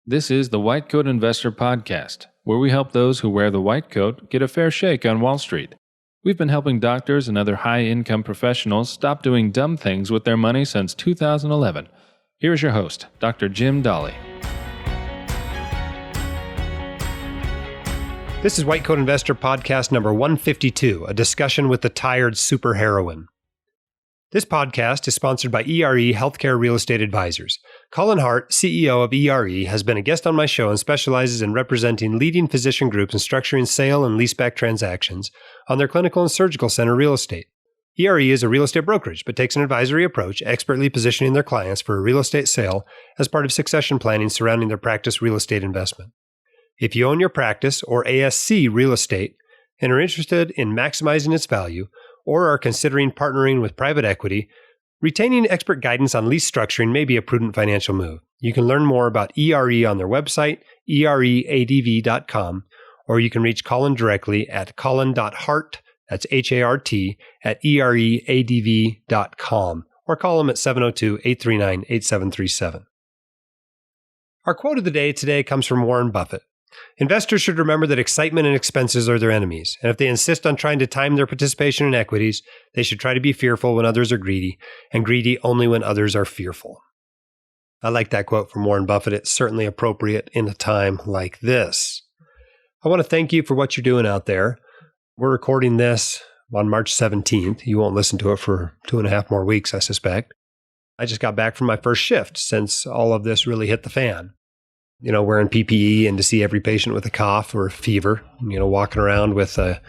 This is the White Coat Investor Podcast, where we help those who wear the white coat get a fair shake on Wall Street. We've been helping doctors and other high-income professionals stop doing dumb things with their money since 2011. Here's your host, Dr. Jim Dolly. This is White Coat Investor Podcast number 152, a discussion with the tired superheroine. This podcast is sponsored by ERE Healthcare Real Estate Advisors. Colin Hart, CEO of ERE, has been a guest on my show and specializes in representing leading physician groups and structuring sale and leaseback transactions on their clinical and surgical center real estate. ERE is a real estate brokerage, but takes an advisory approach, expertly positioning their clients for a real estate sale as part of succession planning surrounding their practice real estate investment. If you own your practice or ASC real estate and are interested in maximizing its value, or are considering partnering with private equity, retaining expert guidance on lease structuring may be a prudent financial move. You can learn more about ERE on their website, ereadv.com, or you can reach Colin directly at colin.hart, that's H-A-R-T, at ereadv.com, or call him at 702-839-8737. Our quote of the day today comes from Warren Buffett. Investors should remember that excitement and expenses are their enemies, and if they insist on trying to time their participation in equities, they should try to be fearful when others are greedy, and greedy only when others are fearful. I like that quote from Warren Buffett. It's certainly appropriate in a time like this. I want to thank you for what you're doing out there. We're recording this on March 17th. You won't listen to it for 2.5 more weeks, I suspect. I just got back from my first shift since all of this really hit the fan. Wearing PPE and to see every patient with a cough or a fever, walking around with a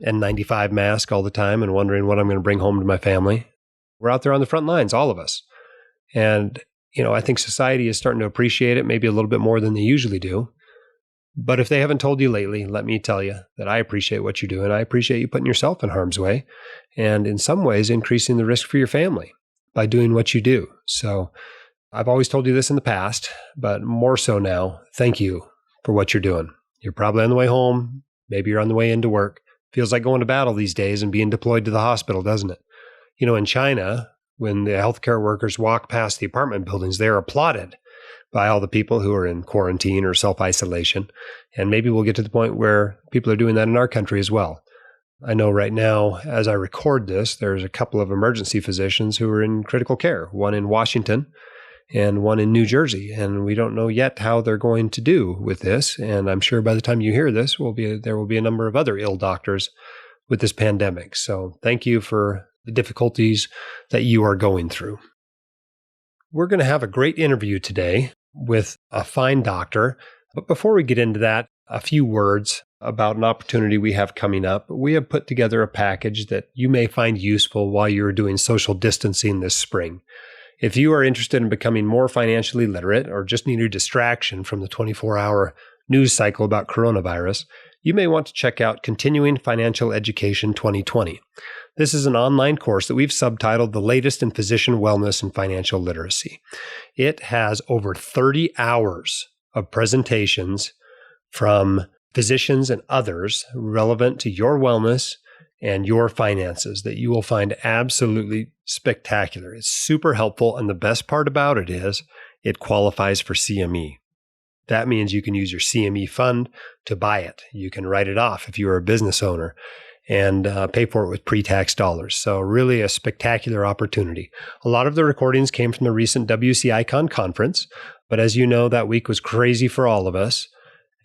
N95 mask all the time and wondering what I'm going to bring home to my family. We're out there on the front lines, all of us. And, I think society is starting to appreciate it maybe a little bit more than they usually do. But if they haven't told you lately, let me tell you that I appreciate what you're doing. I appreciate you putting yourself in harm's way and in some ways increasing the risk for your family by doing what you do. So I've always told you this in the past, but more so now, thank you for what you're doing. You're probably on the way home. Maybe you're on the way into work. Feels like going to battle these days and being deployed to the hospital, doesn't it? In China, when the healthcare workers walk past the apartment buildings, they're applauded by all the people who are in quarantine or self-isolation. And maybe we'll get to the point where people are doing that in our country as well. I know right now, as I record this, there's a couple of emergency physicians who are in critical care, one in Washington and one in New Jersey. And we don't know yet how they're going to do with this. And I'm sure by the time you hear this, there will be a number of other ill doctors with this pandemic. So thank you for the difficulties that you are going through. We're going to have a great interview today with a fine doctor. But before we get into that, a few words about an opportunity we have coming up. We have put together a package that you may find useful while you're doing social distancing this spring. If you are interested in becoming more financially literate or just need a distraction from the 24-hour news cycle about coronavirus, you may want to check out Continuing Financial Education 2020. This is an online course that we've subtitled The Latest in Physician Wellness and Financial Literacy. It has over 30 hours of presentations from physicians and others relevant to your wellness and your finances that you will find absolutely spectacular. It's super helpful, and the best part about it is it qualifies for CME. That means you can use your CME fund to buy it. You can write it off if you are a business owner and pay for it with pre-tax dollars. So really a spectacular opportunity. A lot of the recordings came from the recent WCICon conference, but as you know, that week was crazy for all of us.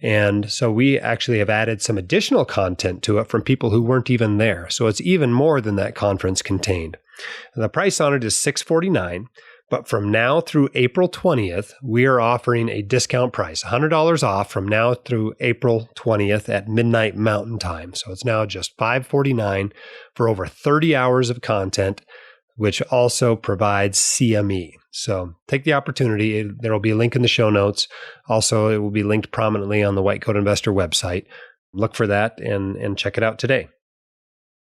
And so we actually have added some additional content to it from people who weren't even there. So it's even more than that conference contained. And the price on it is $649, but from now through April 20th, we are offering a discount price, $100 off from now through April 20th at midnight Mountain Time. So it's now just $549 for over 30 hours of content, which also provides CME. So take the opportunity. There will be a link in the show notes. Also, it will be linked prominently on the White Coat Investor website. Look for that and check it out today.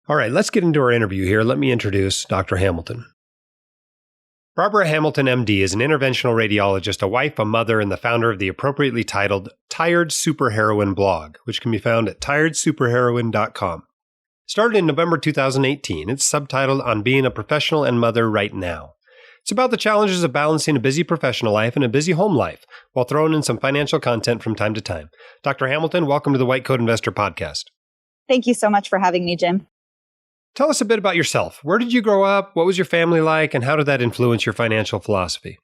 All right, let's get into our interview here. Let me introduce Dr. Hamilton. Barbara Hamilton, MD, is an interventional radiologist, a wife, a mother, and the founder of the appropriately titled Tired Superheroine blog, which can be found at tiredsuperheroine.com. Started in November 2018, it's subtitled On Being a Professional and Mother Right Now. It's about the challenges of balancing a busy professional life and a busy home life while throwing in some financial content from time to time. Dr. Hamilton, welcome to the White Coat Investor Podcast. Thank you so much for having me, Jim. Tell us a bit about yourself. Where did you grow up? What was your family like? And how did that influence your financial philosophy?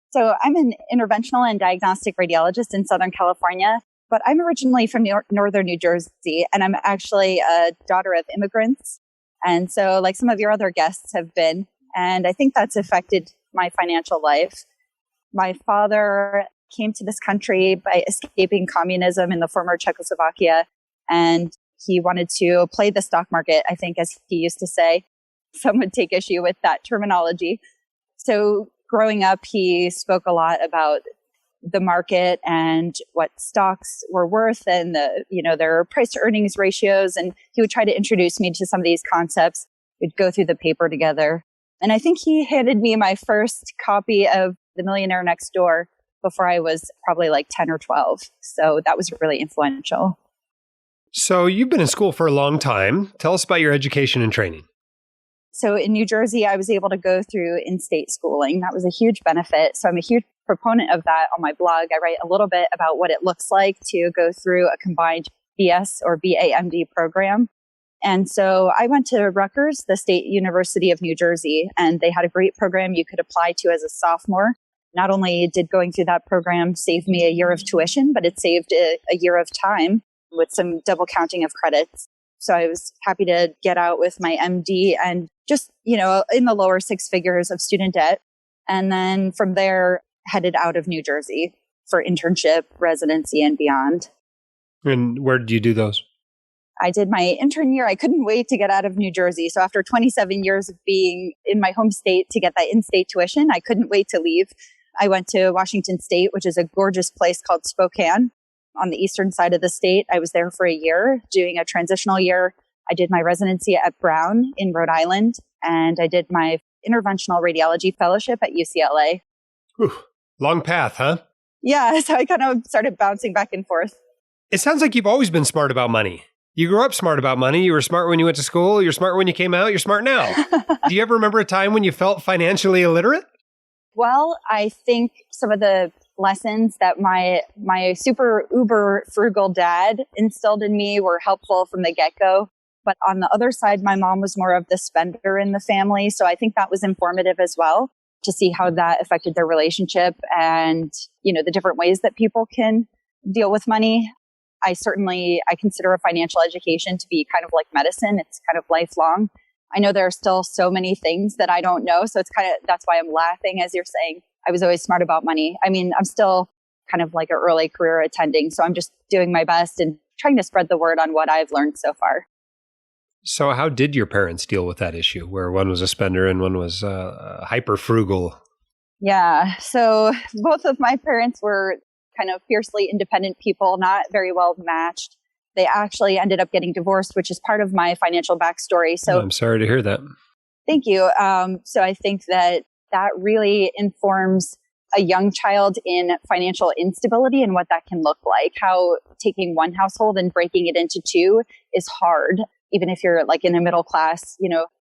So I'm an interventional and diagnostic radiologist in Southern California, but I'm originally from Northern New Jersey, and I'm actually a daughter of immigrants. And so like some of your other guests have been, and I think that's affected my financial life. My father came to this country by escaping communism in the former Czechoslovakia, and he wanted to play the stock market, I think, as he used to say. Some would take issue with that terminology. So growing up, he spoke a lot about the market and what stocks were worth and their price to earnings ratios. And he would try to introduce me to some of these concepts. We'd go through the paper together. And I think he handed me my first copy of The Millionaire Next Door before I was probably like 10 or 12. So that was really influential. So you've been in school for a long time. Tell us about your education and training. So in New Jersey, I was able to go through in-state schooling. That was a huge benefit. So I'm a huge proponent of that on my blog. I write a little bit about what it looks like to go through a combined BS or BAMD program. And so I went to Rutgers, the State University of New Jersey, and they had a great program you could apply to as a sophomore. Not only did going through that program save me a year of tuition, but it saved a year of time with some double counting of credits. So I was happy to get out with my MD and just, in the lower six figures of student debt. And then from there, headed out of New Jersey for internship, residency, and beyond. And where did you do those? I did my intern year. I couldn't wait to get out of New Jersey. So after 27 years of being in my home state to get that in-state tuition, I couldn't wait to leave. I went to Washington State, which is a gorgeous place called Spokane on the eastern side of the state. I was there for a year doing a transitional year. I did my residency at Brown in Rhode Island, and I did my interventional radiology fellowship at UCLA. Whew. Long path, huh? Yeah, so I kind of started bouncing back and forth. It sounds like you've always been smart about money. You grew up smart about money. You were smart when you went to school. You're smart when you came out. You're smart now. Do you ever remember a time when you felt financially illiterate? Well, I think some of the lessons that my super uber frugal dad instilled in me were helpful from the get-go. But on the other side, my mom was more of the spender in the family. So I think that was informative as well to see how that affected their relationship and, the different ways that people can deal with money. I consider a financial education to be kind of like medicine. It's kind of lifelong. I know there are still so many things that I don't know. So that's why I'm laughing as you're saying, I was always smart about money. I mean, I'm still kind of like an early career attending. So I'm just doing my best and trying to spread the word on what I've learned so far. So how did your parents deal with that issue where one was a spender and one was hyper frugal? Yeah. So both of my parents were kind of fiercely independent people, not very well matched. They actually ended up getting divorced, which is part of my financial backstory. So I'm sorry to hear that. Thank you. So I think that really informs a young child in financial instability and what that can look like. How taking one household and breaking it into two is hard. Even if you're like in a middle class,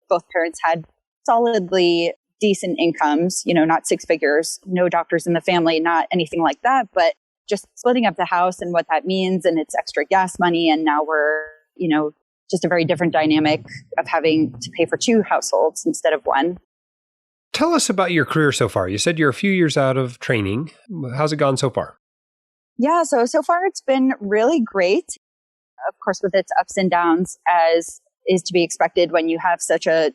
both parents had solidly decent incomes, not six figures, no doctors in the family, not anything like that, but just splitting up the house and what that means, and it's extra gas money. And now we're, just a very different dynamic of having to pay for two households instead of one. Tell us about your career so far. You said you're a few years out of training. How's it gone so far? Yeah, so far it's been really great. Of course, with its ups and downs, as is to be expected when you have such a,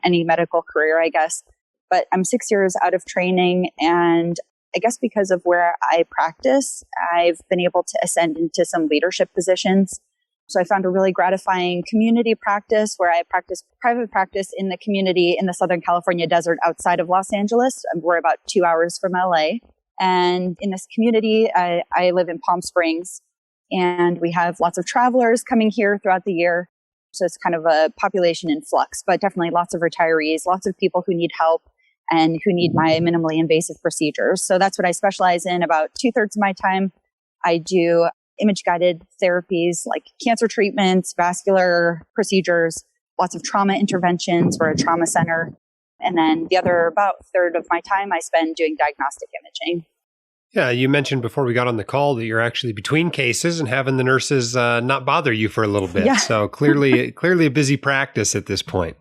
any medical career, I guess. But I'm 6 years out of training, and I guess because of where I practice, I've been able to ascend into some leadership positions. So I found a really gratifying community practice where I practice private practice in the community in the Southern California desert outside of Los Angeles. We're about 2 hours from LA. And in this community, I live in Palm Springs, and we have lots of travelers coming here throughout the year. So it's kind of a population in flux, but definitely lots of retirees, lots of people who need help and who need my minimally invasive procedures. So that's what I specialize in. About 2/3 of my time, I do image-guided therapies like cancer treatments, vascular procedures, lots of trauma interventions. We're a trauma center. And then the other about third of my time I spend doing diagnostic imaging. Yeah, you mentioned before we got on the call that you're actually between cases and having the nurses not bother you for a little bit. Yeah. So clearly a busy practice at this point.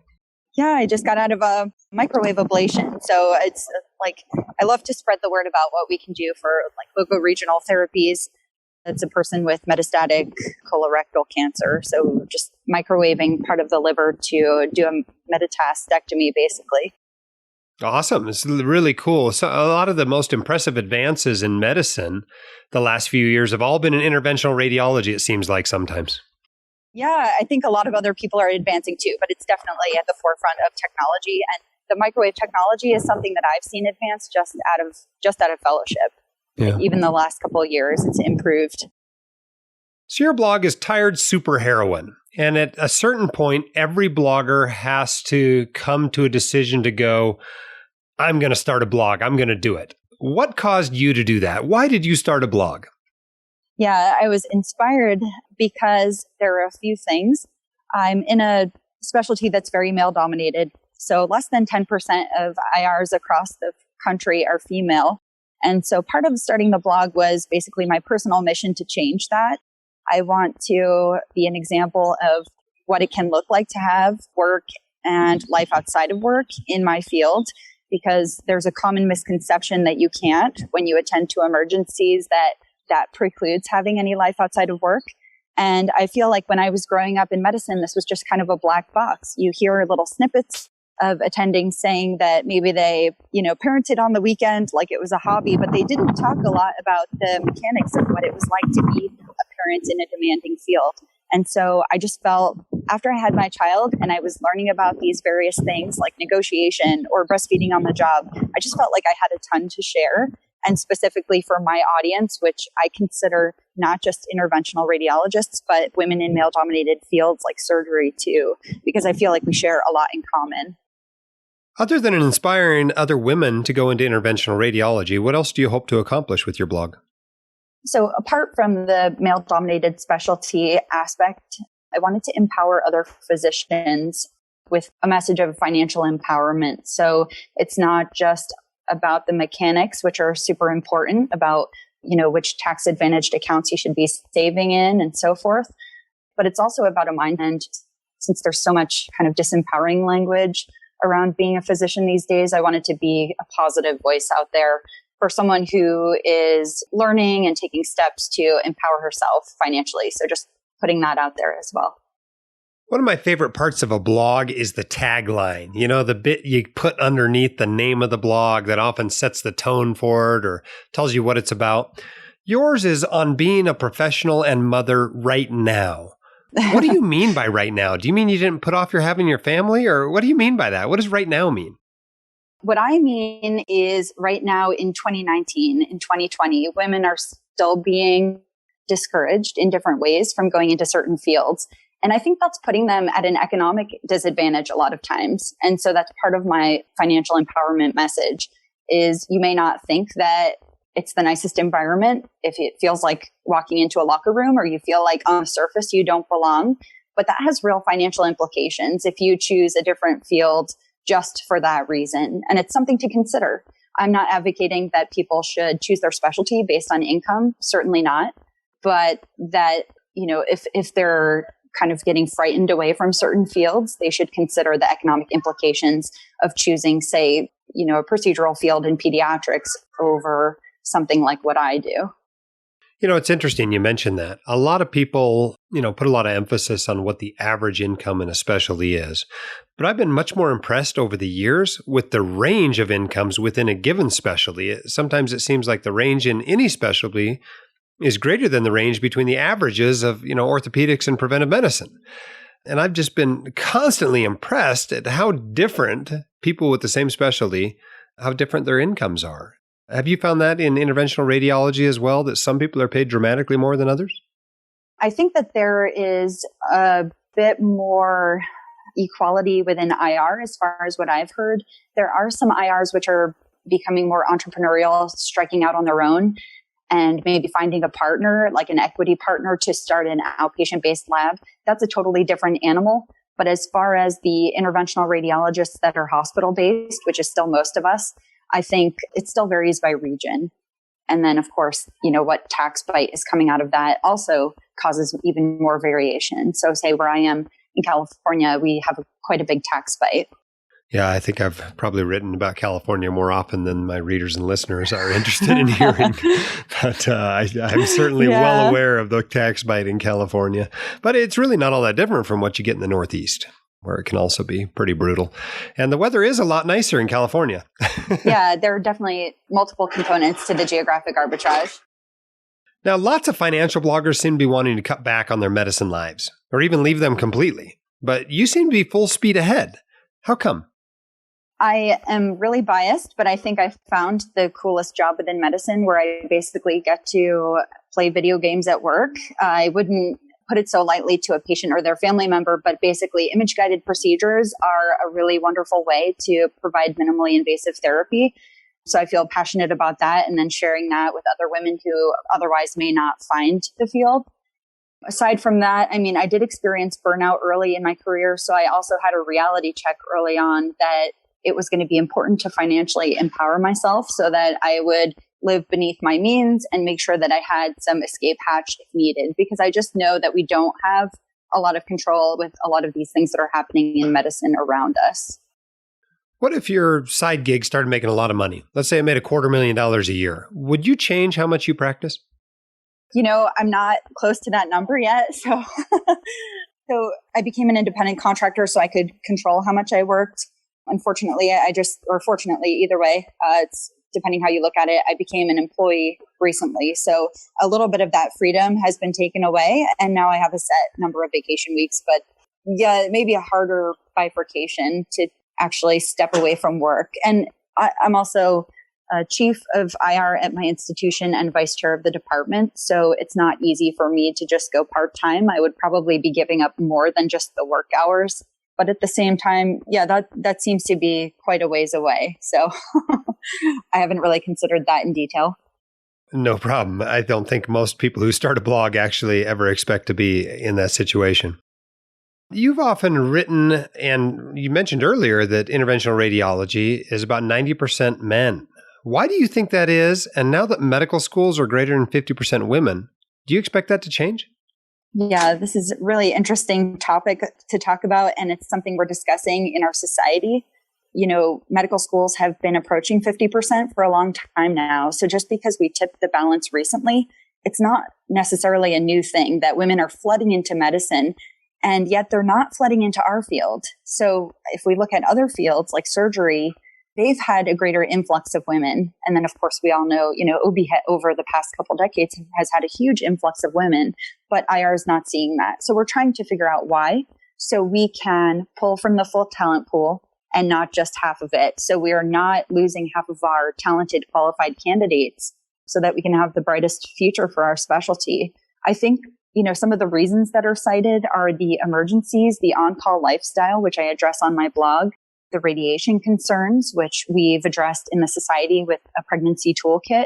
Yeah, I just got out of a microwave ablation. So it's like, I love to spread the word about what we can do for like local regional therapies. It's a person with metastatic colorectal cancer. So just microwaving part of the liver to do a metastectomy, basically. Awesome. It's really cool. So a lot of the most impressive advances in medicine the last few years have all been in interventional radiology, it seems like sometimes. Yeah, I think a lot of other people are advancing too, but it's definitely at the forefront of technology. And the microwave technology is something that I've seen advance just out of fellowship. Yeah. Even the last couple of years, it's improved. So your blog is Tired Super Heroine. And at a certain point, every blogger has to come to a decision to go, I'm going to start a blog. I'm going to do it. What caused you to do that? Why did you start a blog? Yeah, I was inspired because there are a few things. I'm in a specialty that's very male dominated. So less than 10% of IRs across the country are female. And so part of starting the blog was basically my personal mission to change that. I want to be an example of what it can look like to have work and life outside of work in my field, because there's a common misconception that you can't when you attend to emergencies, that precludes having any life outside of work. And I feel like when I was growing up in medicine, this was just kind of a black box. You hear little snippets of attending saying that maybe they, parented on the weekend like it was a hobby, but they didn't talk a lot about the mechanics of what it was like to be a parent in a demanding field. And so I just felt after I had my child and I was learning about these various things like negotiation or breastfeeding on the job, I just felt like I had a ton to share. And specifically for my audience, which I consider not just interventional radiologists, but women in male-dominated fields like surgery too, because I feel like we share a lot in common. Other than inspiring other women to go into interventional radiology, what else do you hope to accomplish with your blog? So apart from the male-dominated specialty aspect, I wanted to empower other physicians with a message of financial empowerment. So it's not just about the mechanics, which are super important, about, which tax advantaged accounts you should be saving in and so forth. But it's also about a mind. And since there's so much kind of disempowering language around being a physician these days, I wanted to be a positive voice out there for someone who is learning and taking steps to empower herself financially. So just putting that out there as well. One of my favorite parts of a blog is the tagline, the bit you put underneath the name of the blog that often sets the tone for it or tells you what it's about. Yours is on being a professional and mother right now. What do you mean by right now? Do you mean you didn't put off your having your family, or what do you mean by that? What does right now mean? What I mean is right now in 2019, in 2020, women are still being discouraged in different ways from going into certain fields. And I think that's putting them at an economic disadvantage a lot of times. And so that's part of my financial empowerment message is you may not think that it's the nicest environment if it feels like walking into a locker room or you feel like on the surface you don't belong. But that has real financial implications if you choose a different field just for that reason. And it's something to consider. I'm not advocating that people should choose their specialty based on income, certainly not. But that, if they're kind of getting frightened away from certain fields, they should consider the economic implications of choosing, say, a procedural field in pediatrics over something like what I do. It's interesting you mentioned that. A lot of people, put a lot of emphasis on what the average income in a specialty is. But I've been much more impressed over the years with the range of incomes within a given specialty. Sometimes it seems like the range in any specialty is greater than the range between the averages of, orthopedics and preventive medicine. And I've just been constantly impressed at how different people with the same specialty, how different their incomes are. Have you found that in interventional radiology as well, that some people are paid dramatically more than others? I think that there is a bit more equality within IR as far as what I've heard. There are some IRs which are becoming more entrepreneurial, striking out on their own, and maybe finding a partner, like an equity partner, to start an outpatient-based lab. That's a totally different animal. But as far as the interventional radiologists that are hospital-based, which is still most of us, I think it still varies by region. And then, of course, what tax bite is coming out of that also causes even more variation. So say where I am in California, we have quite a big tax bite. Yeah, I think I've probably written about California more often than my readers and listeners are interested in hearing. But I'm certainly well aware of the tax bite in California. But it's really not all that different from what you get in the Northeast, where it can also be pretty brutal. And the weather is a lot nicer in California. Yeah, there are definitely multiple components to the geographic arbitrage. Now, lots of financial bloggers seem to be wanting to cut back on their medicine lives, or even leave them completely. But you seem to be full speed ahead. How come? I am really biased, but I think I found the coolest job within medicine where I basically get to play video games at work. I wouldn't put it so lightly to a patient or their family member, but basically image-guided procedures are a really wonderful way to provide minimally invasive therapy. So I feel passionate about that, and then sharing that with other women who otherwise may not find the field. Aside from that, I did experience burnout early in my career. So I also had a reality check early on that it was going to be important to financially empower myself so that I would live beneath my means and make sure that I had some escape hatch if needed, because I just know that we don't have a lot of control with a lot of these things that are happening in medicine around us. What if your side gig started making a lot of money? Let's say it made $250,000 a year. Would you change how much you practice? I'm not close to that number yet. So I became an independent contractor so I could control how much I worked. Unfortunately, or fortunately, either way, it's depending how you look at it, I became an employee recently. So a little bit of that freedom has been taken away. And now I have a set number of vacation weeks. But yeah, it may be a harder bifurcation to actually step away from work. And I'm also chief of IR at my institution and vice chair of the department. So it's not easy for me to just go part-time. I would probably be giving up more than just the work hours. But at the same time, that seems to be quite a ways away. So I haven't really considered that in detail. No problem. I don't think most people who start a blog actually ever expect to be in that situation. You've often written, and you mentioned earlier that interventional radiology is about 90% men. Why do you think that is? And now that medical schools are greater than 50% women, do you expect that to change? Yeah, this is a really interesting topic to talk about, and it's something we're discussing in our society. Medical schools have been approaching 50% for a long time now. So just because we tipped the balance recently, it's not necessarily a new thing that women are flooding into medicine, and yet they're not flooding into our field. So if we look at other fields like surgery, they've had a greater influx of women. And then, of course, we all know, OB over the past couple decades has had a huge influx of women, but IR is not seeing that. So we're trying to figure out why, so we can pull from the full talent pool and not just half of it. So we are not losing half of our talented, qualified candidates so that we can have the brightest future for our specialty. I think, some of the reasons that are cited are the emergencies, the on-call lifestyle, which I address on my blog, the radiation concerns, which we've addressed in the society with a pregnancy toolkit,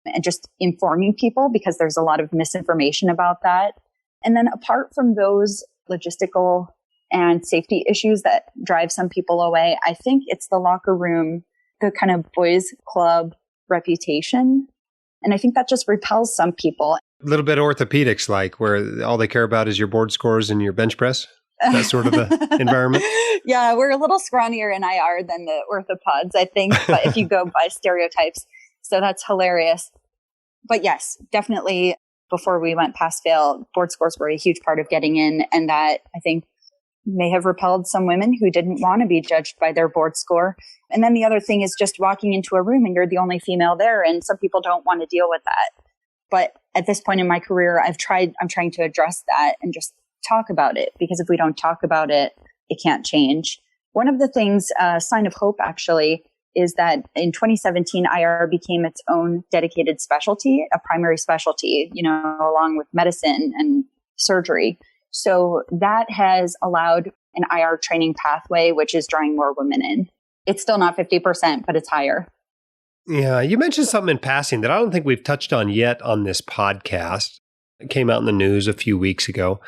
and just informing people because there's a lot of misinformation about that. And then apart from those logistical and safety issues that drive some people away, I think it's the locker room, the kind of boys club reputation. And I think that just repels some people. A little bit orthopedics like, where all they care about is your board scores and your bench press. That sort of the environment. Yeah, we're a little scrawnier in IR than the orthopods, I think, but if you go by stereotypes. So that's hilarious. But yes, definitely before we went pass-fail, board scores were a huge part of getting in. And that, I think, may have repelled some women who didn't want to be judged by their board score. And then the other thing is just walking into a room and you're the only female there. And some people don't want to deal with that. But at this point in my career, I'm trying to address that and just talk about it, because if we don't talk about it, it can't change. One of the things, sign of hope actually, is that in 2017, IR became its own dedicated specialty, a primary specialty, along with medicine and surgery. So that has allowed an IR training pathway, which is drawing more women in. It's still not 50%, but it's higher. Yeah, you mentioned something in passing that I don't think we've touched on yet on this podcast. It came out in the news a few weeks ago.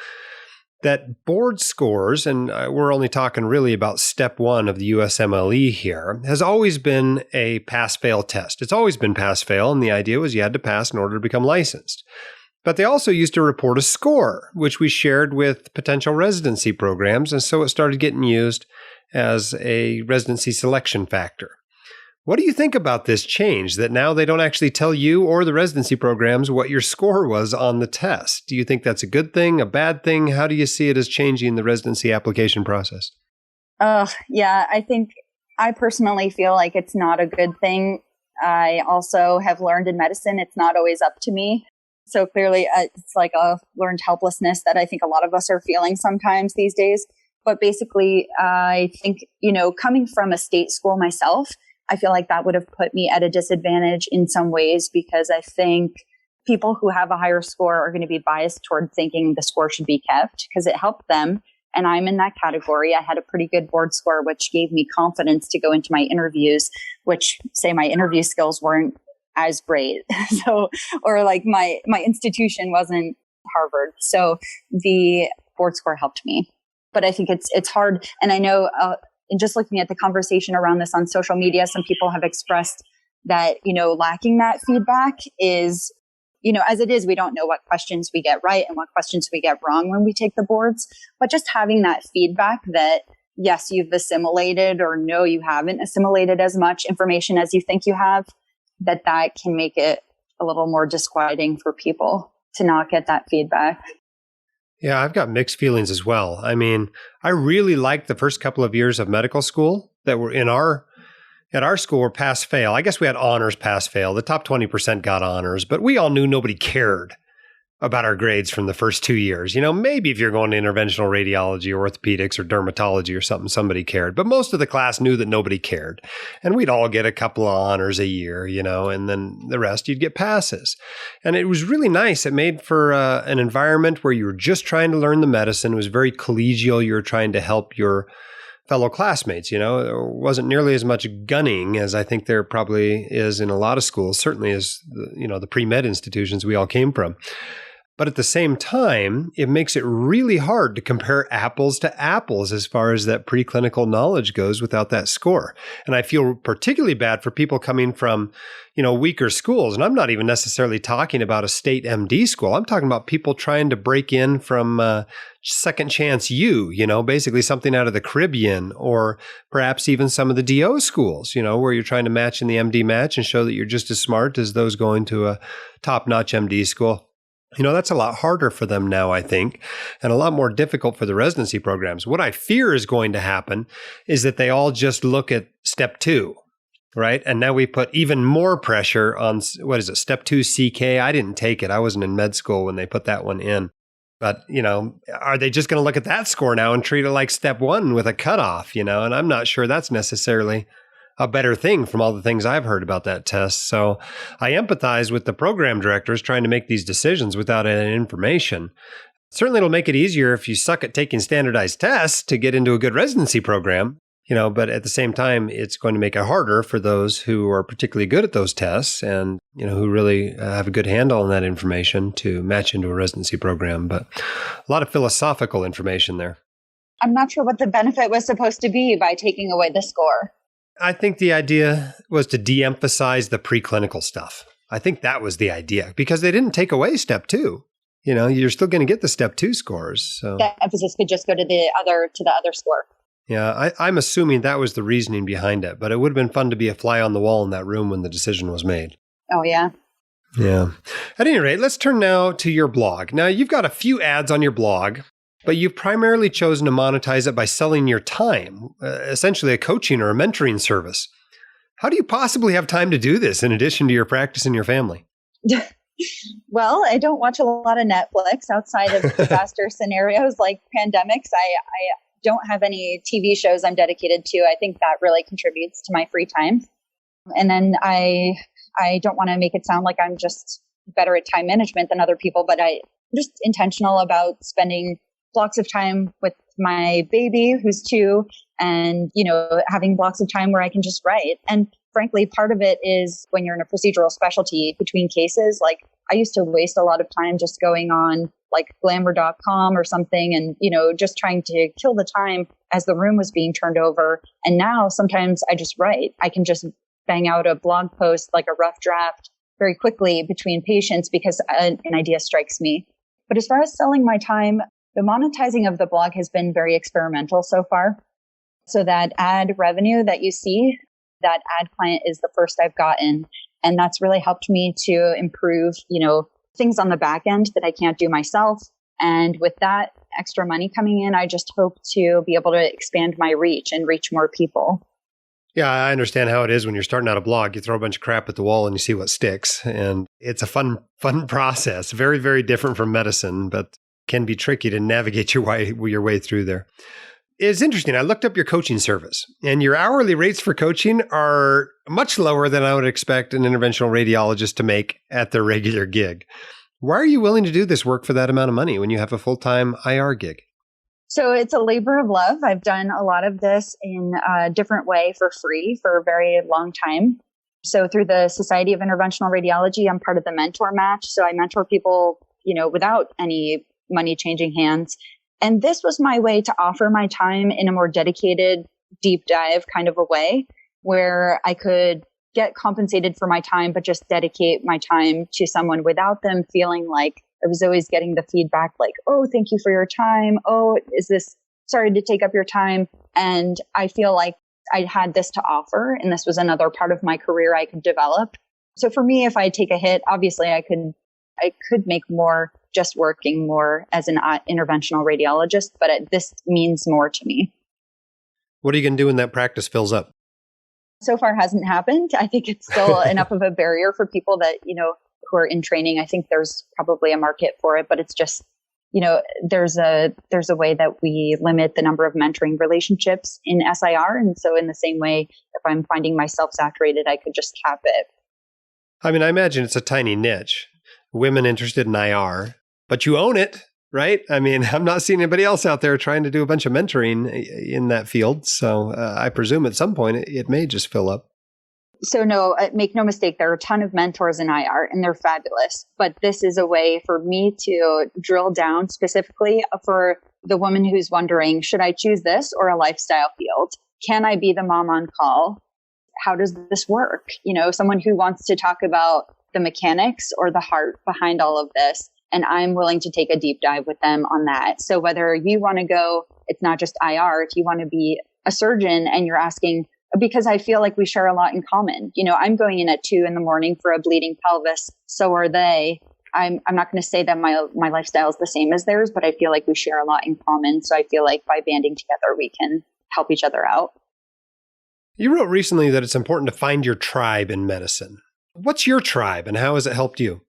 that board scores, and we're only talking really about step one of the USMLE here, has always been a pass-fail test. It's always been pass-fail, and the idea was you had to pass in order to become licensed. But they also used to report a score, which we shared with potential residency programs, and so it started getting used as a residency selection factor. What do you think about this change, that now they don't actually tell you or the residency programs what your score was on the test? Do you think that's a good thing, a bad thing? How do you see it as changing the residency application process? Yeah, I personally feel like it's not a good thing. I also have learned in medicine, it's not always up to me. So clearly it's like a learned helplessness that I think a lot of us are feeling sometimes these days. But basically, I think, coming from a state school myself, I feel like that would have put me at a disadvantage in some ways, because I think people who have a higher score are going to be biased toward thinking the score should be kept because it helped them. And I'm in that category. I had a pretty good board score, which gave me confidence to go into my interviews, which say my interview skills weren't as great. Or like my institution wasn't Harvard. So the board score helped me. But I think it's hard. And I know, and just looking at the conversation around this on social media, some people have expressed that, lacking that feedback is, as it is, we don't know what questions we get right and what questions we get wrong when we take the boards. But just having that feedback that, yes, you've assimilated, or no, you haven't assimilated as much information as you think you have, that can make it a little more disquieting for people to not get that feedback. Yeah, I've got mixed feelings as well. I mean, I really liked the first couple of years of medical school that were at our school were pass-fail. I guess we had honors pass-fail. The top 20% got honors, but we all knew nobody cared about our grades from the first 2 years. Maybe if you're going to interventional radiology or orthopedics or dermatology or something, somebody cared. But most of the class knew that nobody cared. And we'd all get a couple of honors a year, and then the rest you'd get passes. And it was really nice. It made for an environment where you were just trying to learn the medicine. It was very collegial. You were trying to help your fellow classmates. There wasn't nearly as much gunning as I think there probably is in a lot of schools, certainly as the pre-med institutions we all came from. But at the same time, it makes it really hard to compare apples to apples as far as that preclinical knowledge goes without that score. And I feel particularly bad for people coming from, weaker schools. And I'm not even necessarily talking about a state MD school. I'm talking about people trying to break in from Second Chance U, basically something out of the Caribbean, or perhaps even some of the DO schools, where you're trying to match in the MD match and show that you're just as smart as those going to a top-notch MD school. That's a lot harder for them now, I think, and a lot more difficult for the residency programs. What I fear is going to happen is that they all just look at step 2, right? And now we put even more pressure on, step 2 CK? I didn't take it. I wasn't in med school when they put that one in. But, are they just going to look at that score now and treat it like step 1 with a cutoff, And I'm not sure that's necessarily a better thing from all the things I've heard about that test. So I empathize with the program directors trying to make these decisions without any information. Certainly it'll make it easier if you suck at taking standardized tests to get into a good residency program, but at the same time, it's going to make it harder for those who are particularly good at those tests and, who really have a good handle on that information to match into a residency program. But a lot of philosophical information there. I'm not sure what the benefit was supposed to be by taking away the score. I think the idea was to de-emphasize the preclinical stuff. I think that was the idea, because they didn't take away step 2. You're still going to get the step 2 scores. So that emphasis could just go to the other score. Yeah, I'm assuming that was the reasoning behind it, but it would have been fun to be a fly on the wall in that room when the decision was made. Oh, yeah. Yeah. At any rate, let's turn now to your blog. Now, you've got a few ads on your blog, but you've primarily chosen to monetize it by selling your time, essentially a coaching or a mentoring service. How do you possibly have time to do this in addition to your practice and your family? Well, I don't watch a lot of Netflix outside of disaster scenarios like pandemics. I don't have any TV shows I'm dedicated to. I think that really contributes to my free time. And then I don't want to make it sound like I'm just better at time management than other people, but I'm just intentional about spending blocks of time with my baby who's 2 and, having blocks of time where I can just write. And frankly, part of it is when you're in a procedural specialty between cases, like I used to waste a lot of time just going on like glamour.com or something and, just trying to kill the time as the room was being turned over. And now sometimes I just write. I can just bang out a blog post, like a rough draft very quickly between patients because an idea strikes me. But as far as selling my time, the monetizing of the blog has been very experimental so far. So that ad revenue that you see, that ad client is the first I've gotten. And that's really helped me to improve, things on the back end that I can't do myself. And with that extra money coming in, I just hope to be able to expand my reach and reach more people. Yeah, I understand how it is when you're starting out a blog. You throw a bunch of crap at the wall and you see what sticks. And it's a fun process. Very, very different from medicine, but can be tricky to navigate your way through there. It's interesting. I looked up your coaching service, and your hourly rates for coaching are much lower than I would expect an interventional radiologist to make at their regular gig. Why are you willing to do this work for that amount of money when you have a full-time IR gig? So it's a labor of love. I've done a lot of this in a different way for free for a very long time. So through the Society of Interventional Radiology, I'm part of the mentor match. So I mentor people, without any money changing hands. And this was my way to offer my time in a more dedicated, deep dive kind of a way where I could get compensated for my time, but just dedicate my time to someone without them feeling like I was always getting the feedback like, oh, thank you for your time. Oh, sorry to take up your time. And I feel like I had this to offer, and this was another part of my career I could develop. So for me, if I take a hit, obviously I could make more just working more as an interventional radiologist, but this means more to me. What are you going to do when that practice fills up? So far hasn't happened. I think it's still enough of a barrier for people that, who are in training. I think there's probably a market for it, but it's just, there's a way that we limit the number of mentoring relationships in SIR. And so in the same way, if I'm finding myself saturated, I could just cap it. I mean, I imagine it's a tiny niche. Women interested in IR, but you own it, right? I mean, I'm not seeing anybody else out there trying to do a bunch of mentoring in that field. So I presume at some point it may just fill up. So no, make no mistake, there are a ton of mentors in IR and they're fabulous. But this is a way for me to drill down specifically for the woman who's wondering, should I choose this or a lifestyle field? Can I be the mom on call? How does this work? Someone who wants to talk about the mechanics or the heart behind all of this. And I'm willing to take a deep dive with them on that. So whether you want to go, it's not just IR. If you want to be a surgeon and you're asking, because I feel like we share a lot in common. I'm going in at 2 a.m. for a bleeding pelvis. So are they. I'm not going to say that my lifestyle is the same as theirs, but I feel like we share a lot in common. So I feel like by banding together, we can help each other out. You wrote recently that it's important to find your tribe in medicine. What's your tribe and how has it helped you?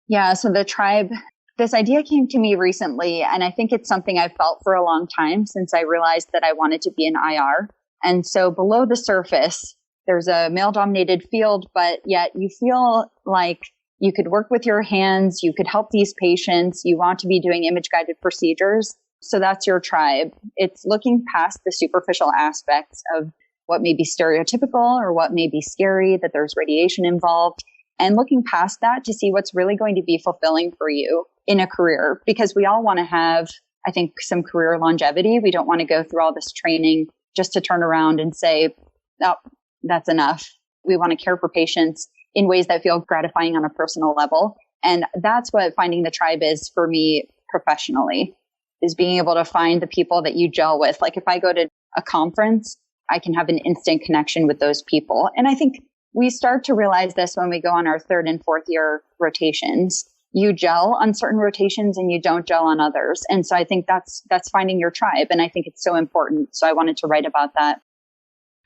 Yeah, so the tribe, this idea came to me recently, and I think it's something I've felt for a long time since I realized that I wanted to be an IR. And so below the surface, there's a male-dominated field, but yet you feel like you could work with your hands, you could help these patients, you want to be doing image-guided procedures. So that's your tribe. It's looking past the superficial aspects of what may be stereotypical or what may be scary, that there's radiation involved, and looking past that to see what's really going to be fulfilling for you in a career. Because we all want to have, I think, some career longevity. We don't want to go through all this training just to turn around and say, oh, that's enough. We want to care for patients in ways that feel gratifying on a personal level. And that's what finding the tribe is for me professionally, is being able to find the people that you gel with. Like if I go to a conference, I can have an instant connection with those people. And I think we start to realize this when we go on our 3rd and 4th year rotations. You gel on certain rotations and you don't gel on others. And so I think that's finding your tribe. And I think it's so important. So I wanted to write about that.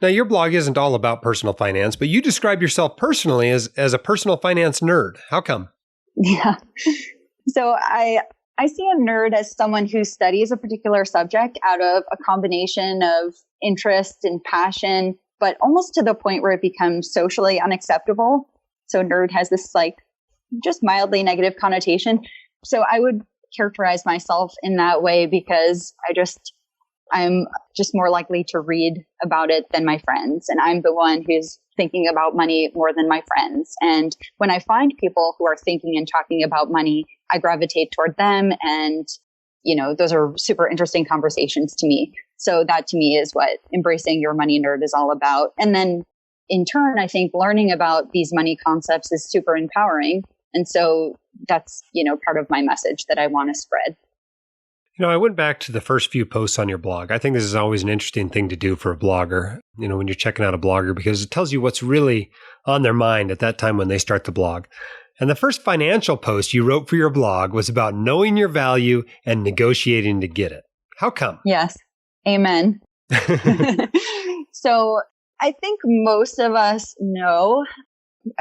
Now, your blog isn't all about personal finance, but you describe yourself personally as a personal finance nerd. How come? Yeah. So I see a nerd as someone who studies a particular subject out of a combination of interest and passion, but almost to the point where it becomes socially unacceptable. So nerd has this just mildly negative connotation. So I would characterize myself in that way because I'm just more likely to read about it than my friends. And I'm the one who's thinking about money more than my friends. And when I find people who are thinking and talking about money, I gravitate toward them. And, those are super interesting conversations to me. So that to me is what embracing your money nerd is all about. And then in turn, I think learning about these money concepts is super empowering. And so that's, part of my message that I want to spread. I went back to the first few posts on your blog. I think this is always an interesting thing to do for a blogger, when you're checking out a blogger, because it tells you what's really on their mind at that time when they start the blog. And the first financial post you wrote for your blog was about knowing your value and negotiating to get it. How come? Yes. Amen. So I think most of us know,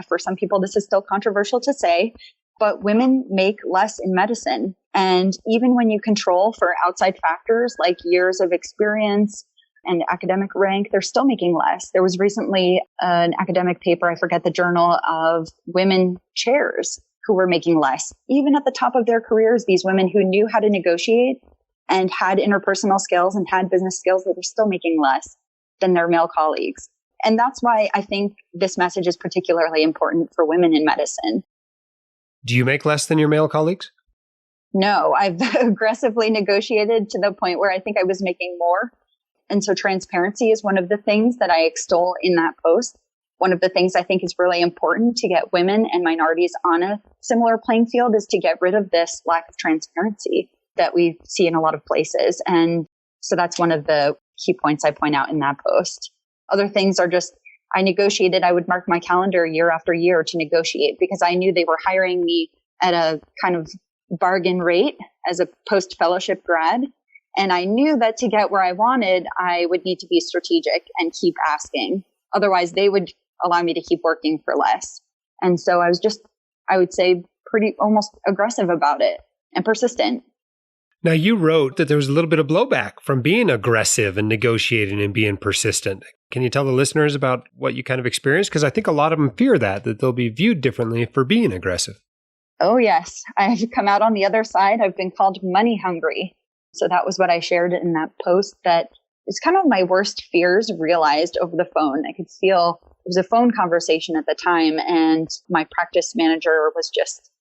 for some people, this is still controversial to say, but women make less in medicine. And even when you control for outside factors like years of experience and academic rank, they're still making less. There was recently an academic paper, I forget the journal, of women chairs who were making less. Even at the top of their careers, these women who knew how to negotiate and had interpersonal skills and had business skills, they were still making less than their male colleagues. And that's why I think this message is particularly important for women in medicine. Do you make less than your male colleagues? No, I've aggressively negotiated to the point where I think I was making more. And so transparency is one of the things that I extol in that post. One of the things I think is really important to get women and minorities on a similar playing field is to get rid of this lack of transparency that we see in a lot of places. And so that's one of the key points I point out in that post. Other things are just, I negotiated, I would mark my calendar year after year to negotiate because I knew they were hiring me at a kind of bargain rate as a post-fellowship grad. And I knew that to get where I wanted, I would need to be strategic and keep asking. Otherwise, they would allow me to keep working for less. And so I was just, I would say, pretty almost aggressive about it and persistent. Now, you wrote that there was a little bit of blowback from being aggressive and negotiating and being persistent. Can you tell the listeners about what you kind of experienced? Because I think a lot of them fear that they'll be viewed differently for being aggressive. Oh, yes. I've come out on the other side. I've been called money hungry. So that was what I shared in that post, that it's kind of my worst fears realized over the phone. I could feel it was a phone conversation at the time, and my practice manager was just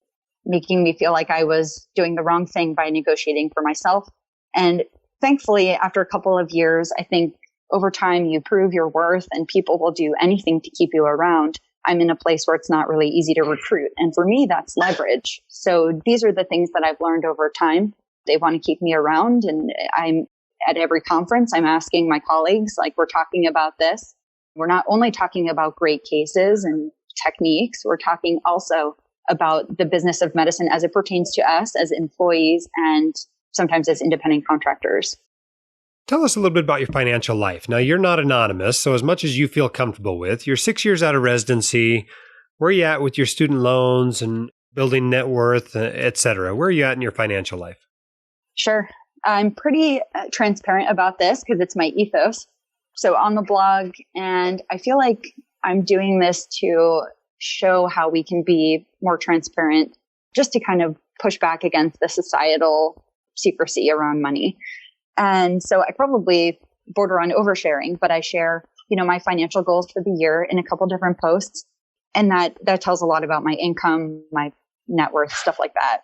making me feel like I was doing the wrong thing by negotiating for myself. And thankfully, after a couple of years, I think over time you prove your worth and people will do anything to keep you around. I'm in a place where it's not really easy to recruit. And for me, that's leverage. So these are the things that I've learned over time. They want to keep me around. And I'm at every conference, I'm asking my colleagues, like, we're talking about this. We're not only talking about great cases and techniques, we're talking also about the business of medicine as it pertains to us as employees and sometimes as independent contractors. Tell us a little bit about your financial life. Now, you're not anonymous, so as much as you feel comfortable with, you're 6 years out of residency. Where are you at with your student loans and building net worth, et cetera? Where are you at in your financial life? Sure. I'm pretty transparent about this because it's my ethos. So on the blog, and I feel like I'm doing this to show how we can be more transparent, just to kind of push back against the societal secrecy around money. And so I probably border on oversharing, but I share, my financial goals for the year in a couple different posts. And that tells a lot about my income, my net worth, stuff like that.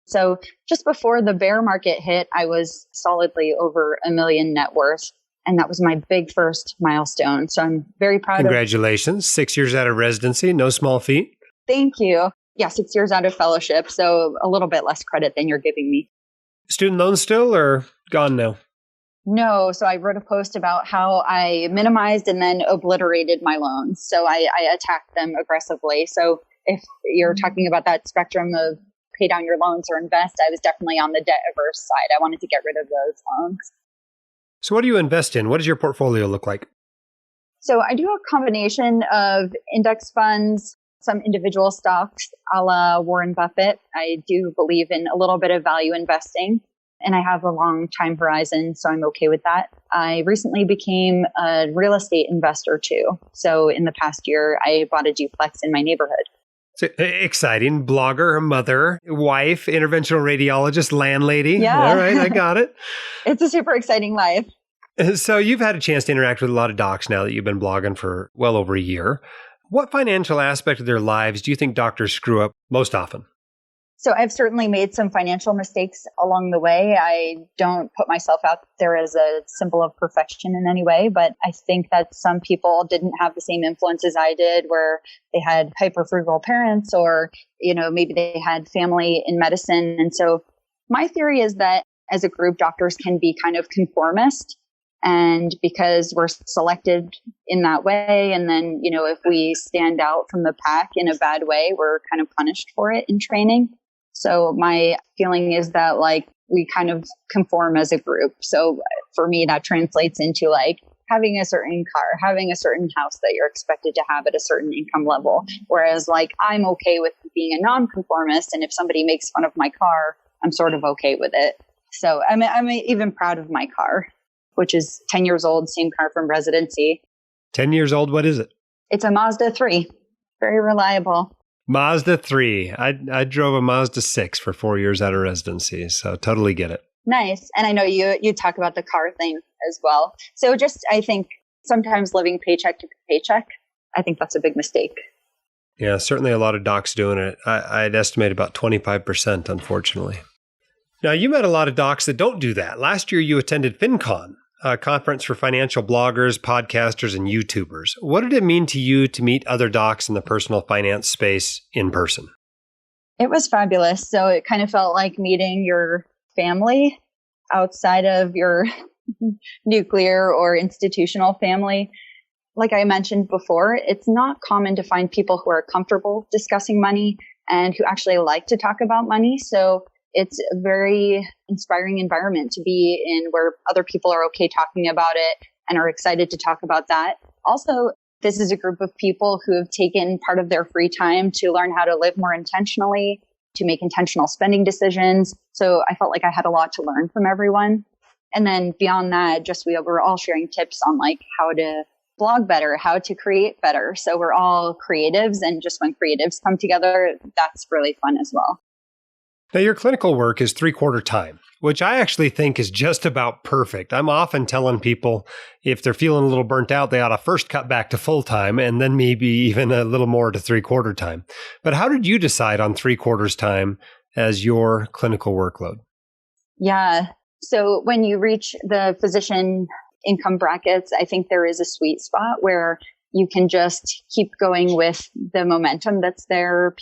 So just before the bear market hit, I was solidly over $1 million net worth. And that was my big first milestone. So I'm very proud. Congratulations. 6 years out of residency, no small feat. Thank you. Yeah, 6 years out of fellowship. So a little bit less credit than you're giving me. Student loans still or gone now? No. So I wrote a post about how I minimized and then obliterated my loans. So I attacked them aggressively. So if you're talking about that spectrum of pay down your loans or invest, I was definitely on the debt averse side. I wanted to get rid of those loans. So what do you invest in? What does your portfolio look like? So I do a combination of index funds, some individual stocks, a la Warren Buffett. I do believe in a little bit of value investing, and I have a long time horizon, so I'm okay with that. I recently became a real estate investor too. So in the past year, I bought a duplex in my neighborhood. So, exciting. Blogger, mother, wife, interventional radiologist, landlady. Yeah. All right, I got it. It's a super exciting life. So you've had a chance to interact with a lot of docs now that you've been blogging for well over a year. What financial aspect of their lives do you think doctors screw up most often? So I've certainly made some financial mistakes along the way. I don't put myself out there as a symbol of perfection in any way, but I think that some people didn't have the same influence as I did, where they had hyper frugal parents, or, maybe they had family in medicine. And so my theory is that as a group, doctors can be kind of conformist. And because we're selected in that way, and then, if we stand out from the pack in a bad way, we're kind of punished for it in training. So my feeling is that we kind of conform as a group. So for me, that translates into having a certain car, having a certain house that you're expected to have at a certain income level. Whereas I'm okay with being a nonconformist. And if somebody makes fun of my car, I'm sort of okay with it. So I'm even proud of my car, which is 10 years old, same car from residency. 10 years old, what is it? It's a Mazda 3. Very reliable. Mazda 3. I drove a Mazda 6 for 4 years out of residency, so totally get it. Nice. And I know you talk about the car thing as well. So I think sometimes living paycheck to paycheck, I think that's a big mistake. Yeah, certainly a lot of docs doing it. I'd estimate about 25%, unfortunately. Now, you met a lot of docs that don't do that. Last year, you attended FinCon, a conference for financial bloggers, podcasters, and YouTubers. What did it mean to you to meet other docs in the personal finance space in person? It was fabulous. So it kind of felt like meeting your family outside of your nuclear or institutional family. Like I mentioned before, it's not common to find people who are comfortable discussing money and who actually like to talk about money. So it's a very inspiring environment to be in, where other people are okay talking about it and are excited to talk about that. Also, this is a group of people who have taken part of their free time to learn how to live more intentionally, to make intentional spending decisions. So I felt like I had a lot to learn from everyone. And then beyond that, we were all sharing tips on how to blog better, how to create better. So we're all creatives, and just when creatives come together, that's really fun as well. Now, your clinical work is 3/4 time, which I actually think is just about perfect. I'm often telling people if they're feeling a little burnt out, they ought to first cut back to full time and then maybe even a little more to 3/4 time. But how did you decide on 3/4 time as your clinical workload? Yeah. So when you reach the physician income brackets, I think there is a sweet spot where you can just keep going with the momentum that's there.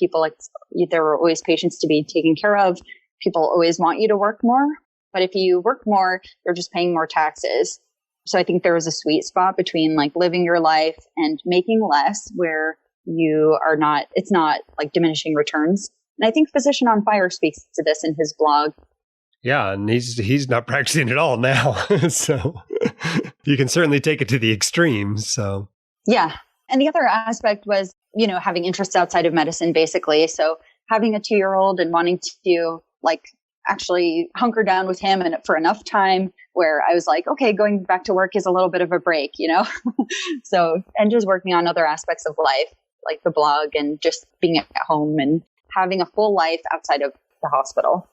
There are always patients to be taken care of. People always want you to work more. But if you work more, you're just paying more taxes. So I think there is a sweet spot between living your life and making less, where it's not diminishing returns. And I think Physician on Fire speaks to this in his blog. Yeah, and he's not practicing at all now. So you can certainly take it to the extremes. So yeah. And the other aspect was, having interests outside of medicine, basically. So having a 2-year-old and wanting to actually hunker down with him and for enough time where I was like, okay, going back to work is a little bit of a break, So, and just working on other aspects of life, like the blog and just being at home and having a full life outside of the hospital.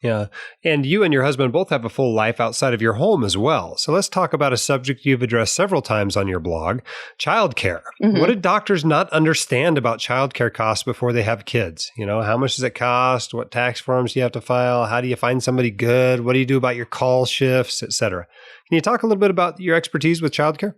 Yeah. And you and your husband both have a full life outside of your home as well. So let's talk about a subject you've addressed several times on your blog, childcare. Mm-hmm. What did doctors not understand about childcare costs before they have kids? How much does it cost? What tax forms do you have to file? How do you find somebody good? What do you do about your call shifts, et cetera? Can you talk a little bit about your expertise with childcare?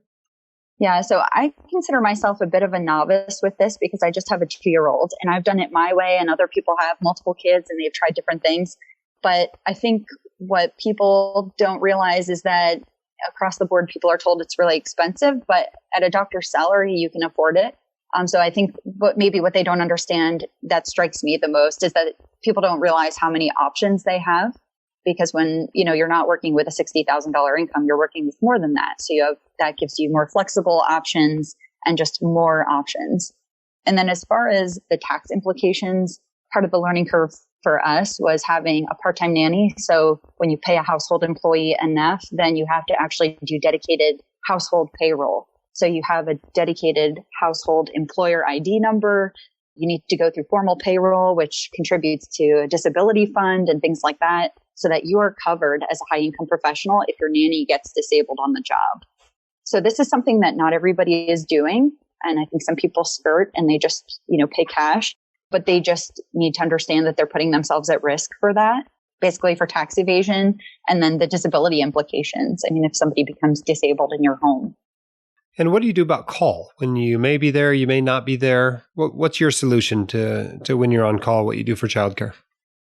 Yeah, so I consider myself a bit of a novice with this because I just have a 2-year-old and I've done it my way, and other people have multiple kids and they've tried different things. But I think what people don't realize is that across the board, people are told it's really expensive, but at a doctor's salary, you can afford it. So I think what they don't understand that strikes me the most is that people don't realize how many options they have, because when, you're not working with a $60,000 income, you're working with more than that. So that gives you more flexible options and just more options. And then as far as the tax implications, part of the learning curve for us was having a part-time nanny. So when you pay a household employee enough, then you have to actually do dedicated household payroll. So you have a dedicated household employer ID number. You need to go through formal payroll, which contributes to a disability fund and things like that. so that you are covered as a high income professional if your nanny gets disabled on the job. So this is something that not everybody is doing. And I think some people skirt and they just, pay cash, but they just need to understand that they're putting themselves at risk for that, basically for tax evasion and then the disability implications. I mean, if somebody becomes disabled in your home. And what do you do about call? When you may be there, you may not be there. What's your solution to when you're on call, what you do for childcare?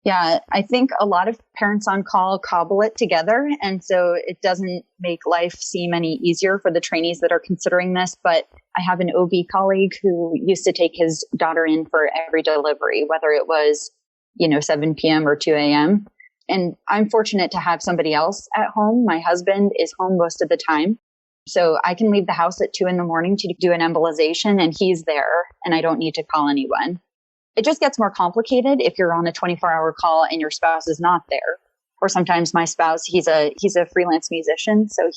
Yeah, I think a lot of parents on call cobble it together. And so it doesn't make life seem any easier for the trainees that are considering this. But I have an OB colleague who used to take his daughter in for every delivery, whether it was, 7 p.m. or 2 a.m. And I'm fortunate to have somebody else at home. My husband is home most of the time. So I can leave the house at 2 a.m. to do an embolization and he's there and I don't need to call anyone. It just gets more complicated if you're on a 24-hour call and your spouse is not there. Or sometimes my spouse, he's a freelance musician. So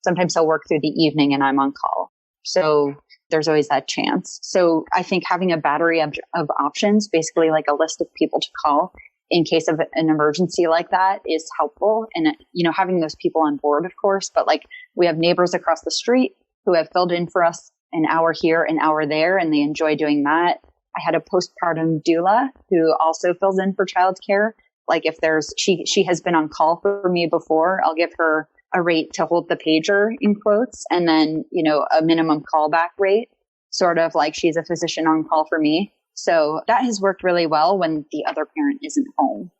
sometimes he'll work through the evening and I'm on call. So there's always that chance. So I think having a battery of options, basically like a list of people to call in case of an emergency like that is helpful. And, having those people on board, of course, but like we have neighbors across the street who have filled in for us an hour here, an hour there, and they enjoy doing that. I had a postpartum doula who also fills in for childcare. Like if she has been on call for me before, I'll give her a rate to hold the pager in quotes and then, a minimum callback rate, sort of like she's a physician on call for me. So that has worked really well when the other parent isn't home.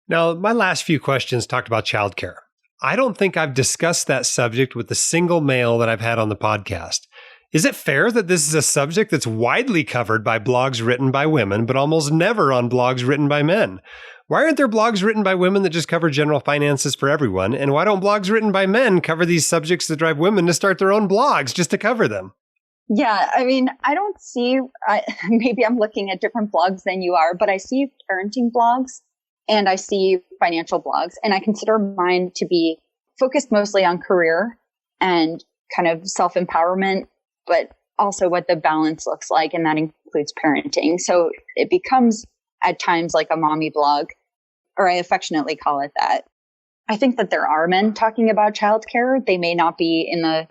Now, my last few questions talked about childcare. I don't think I've discussed that subject with a single male that I've had on the podcast. Is it fair that this is a subject that's widely covered by blogs written by women, but almost never on blogs written by men? Why aren't there blogs written by women that just cover general finances for everyone? And why don't blogs written by men cover these subjects that drive women to start their own blogs just to cover them? Yeah, I mean, I don't see, maybe I'm looking at different blogs than you are, but I see parenting blogs and I see financial blogs, and I consider mine to be focused mostly on career and kind of self-empowerment, but also what the balance looks like, and that includes parenting. So it becomes at times like a mommy blog, or I affectionately call it that. I think that there are men talking about childcare. They may not be in the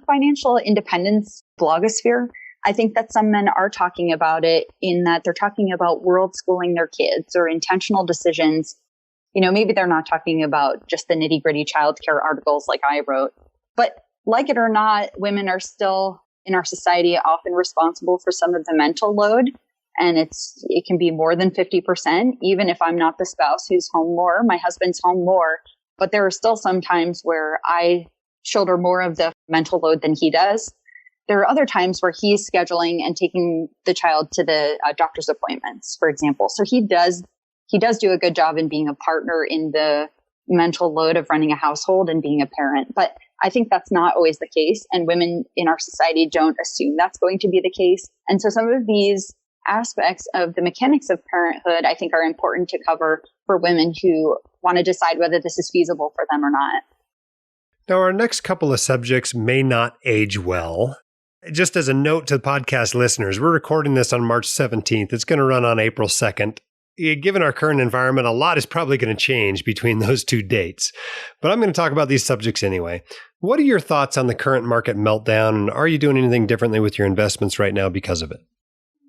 financial independence blogosphere. I think that some men are talking about it in that they're talking about world schooling their kids or intentional decisions. Maybe they're not talking about just the nitty gritty childcare articles like I wrote, but like it or not, women are still in our society often responsible for some of the mental load. And it can be more than 50%, even if I'm not the spouse who's home more, my husband's home more. But there are still some times where I shoulder more of the mental load than he does. There are other times where he's scheduling and taking the child to the doctor's appointments, for example. So he does do a good job in being a partner in the mental load of running a household and being a parent. But I think that's not always the case. And women in our society don't assume that's going to be the case. And so some of these aspects of the mechanics of parenthood, I think, are important to cover for women who want to decide whether this is feasible for them or not. Now, our next couple of subjects may not age well. Just as a note to the podcast listeners, we're recording this on March 17th. It's going to run on April 2nd. Given our current environment, a lot is probably going to change between those two dates. But I'm going to talk about these subjects anyway. What are your thoughts on the current market meltdown? And are you doing anything differently with your investments right now because of it?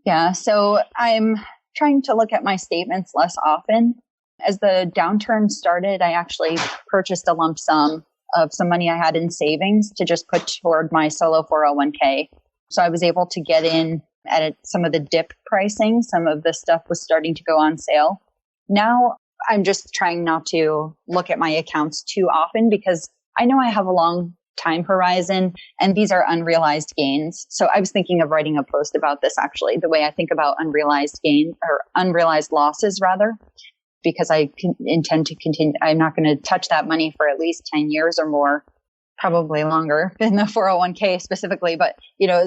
Yeah, so I'm trying to look at my statements less often. As the downturn started, I actually purchased a lump sum of some money I had in savings to just put toward my solo 401k. So I was able to get in at some of the dip pricing. Some of the stuff was starting to go on sale. Now I'm just trying not to look at my accounts too often because I know I have a long time horizon and these are unrealized gains. So I was thinking of writing a post about this, actually, the way I think about unrealized gain or unrealized losses rather, because I intend to continue. I'm not going to touch that money for at least 10 years or more, probably longer than the 401k specifically. But,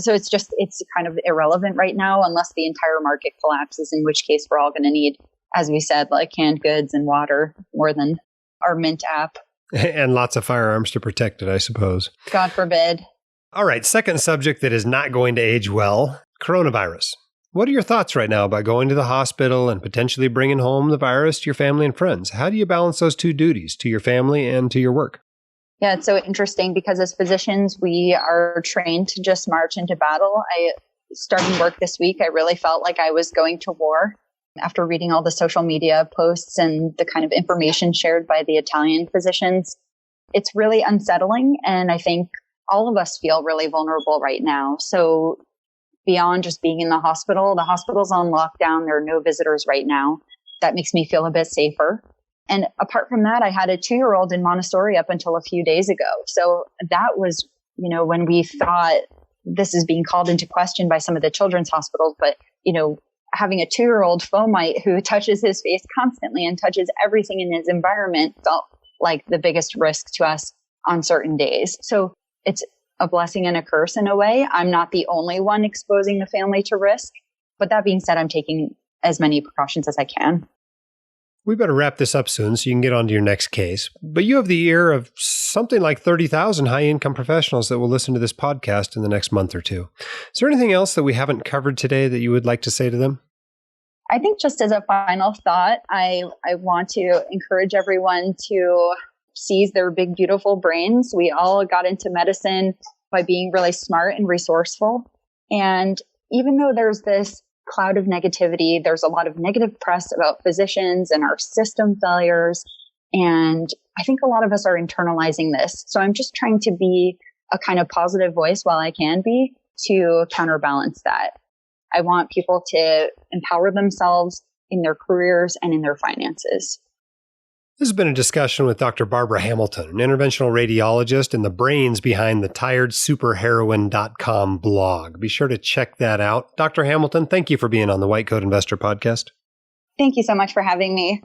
so it's kind of irrelevant right now unless the entire market collapses, in which case we're all going to need, as we said, like canned goods and water more than our Mint app. And lots of firearms to protect it, I suppose. God forbid. All right. Second subject that is not going to age well, coronavirus. What are your thoughts right now about going to the hospital and potentially bringing home the virus to your family and friends? How do you balance those two duties, to your family and to your work? Yeah, it's so interesting because as physicians, we are trained to just march into battle. Starting work this week, I really felt like I was going to war after reading all the social media posts and the kind of information shared by the Italian physicians. It's really unsettling. And I think all of us feel really vulnerable right now. So beyond just being in the hospital's on lockdown. There are no visitors right now. That makes me feel a bit safer. And apart from that, I had a 2-year-old in Montessori up until a few days ago. So that was, when we thought this is being called into question by some of the children's hospitals, but, having a 2-year-old fomite who touches his face constantly and touches everything in his environment felt like the biggest risk to us on certain days. So it's a blessing and a curse in a way. I'm not the only one exposing the family to risk. But that being said, I'm taking as many precautions as I can. We better wrap this up soon so you can get on to your next case. But you have the ear of something like 30,000 high-income professionals that will listen to this podcast in the next month or two. Is there anything else that we haven't covered today that you would like to say to them? I think just as a final thought, I want to encourage everyone to seize their big, beautiful brains. We all got into medicine by being really smart and resourceful. And even though there's this cloud of negativity, there's a lot of negative press about physicians and our system failures. And I think a lot of us are internalizing this. So I'm just trying to be a kind of positive voice while I can be to counterbalance that. I want people to empower themselves in their careers and in their finances. This has been a discussion with Dr. Barbara Hamilton, an interventional radiologist and the brains behind the tiredsuperheroine.com blog. Be sure to check that out. Dr. Hamilton, thank you for being on the White Coat Investor podcast. Thank you so much for having me.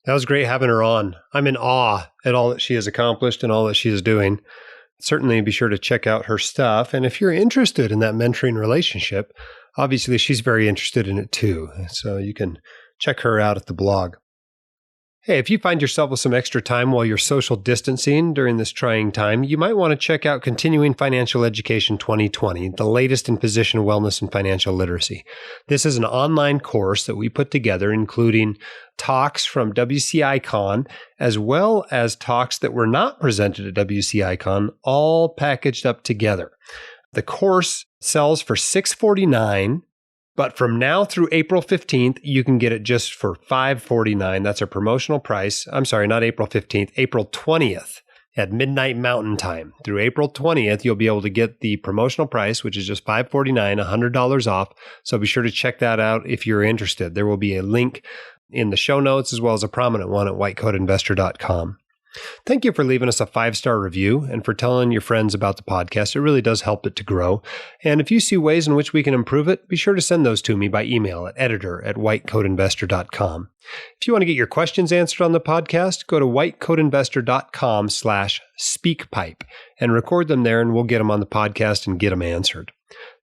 That was great having her on. I'm in awe at all that she has accomplished and all that she is doing. Certainly be sure to check out her stuff. And if you're interested in that mentoring relationship, obviously she's very interested in it too. So you can check her out at the blog. Hey, if you find yourself with some extra time while you're social distancing during this trying time, you might want to check out Continuing Financial Education 2020, the latest in physician wellness and financial literacy. This is an online course that we put together, including talks from WCICon, as well as talks that were not presented at WCICon, all packaged up together. The course sells for $649. But from now through April 15th, you can get it just for $549. That's a promotional price. I'm sorry, not April 15th, April 20th at midnight Mountain Time. Through April 20th, you'll be able to get the promotional price, which is just $549, $100 off. So be sure to check that out if you're interested. There will be a link in the show notes as well as a prominent one at whitecoatinvestor.com. Thank you for leaving us a 5-star review and for telling your friends about the podcast. It really does help it to grow. And if you see ways in which we can improve it, be sure to send those to me by email at editor@whitecoatinvestor.com. If you want to get your questions answered on the podcast, go to whitecoatinvestor.com/speakpipe and record them there, and we'll get them on the podcast and get them answered.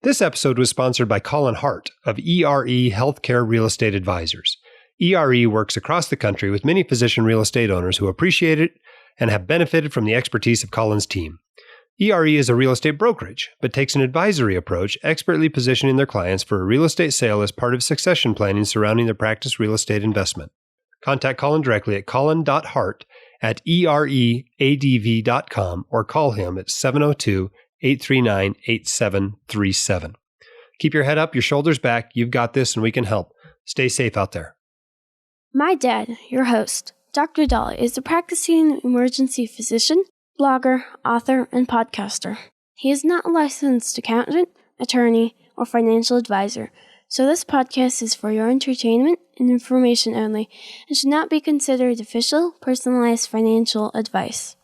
This episode was sponsored by Colin Hart of ERE Healthcare Real Estate Advisors. ERE works across the country with many physician real estate owners who appreciate it and have benefited from the expertise of Colin's team. ERE is a real estate brokerage, but takes an advisory approach, expertly positioning their clients for a real estate sale as part of succession planning surrounding their practice real estate investment. Contact Colin directly at colin.hart@ereadv.com or call him at 702-839-8737. Keep your head up, your shoulders back. You've got this, and we can help. Stay safe out there. My dad, your host, Dr. Dolly, is a practicing emergency physician, blogger, author, and podcaster. He is not a licensed accountant, attorney, or financial advisor, so this podcast is for your entertainment and information only and should not be considered official, personalized financial advice.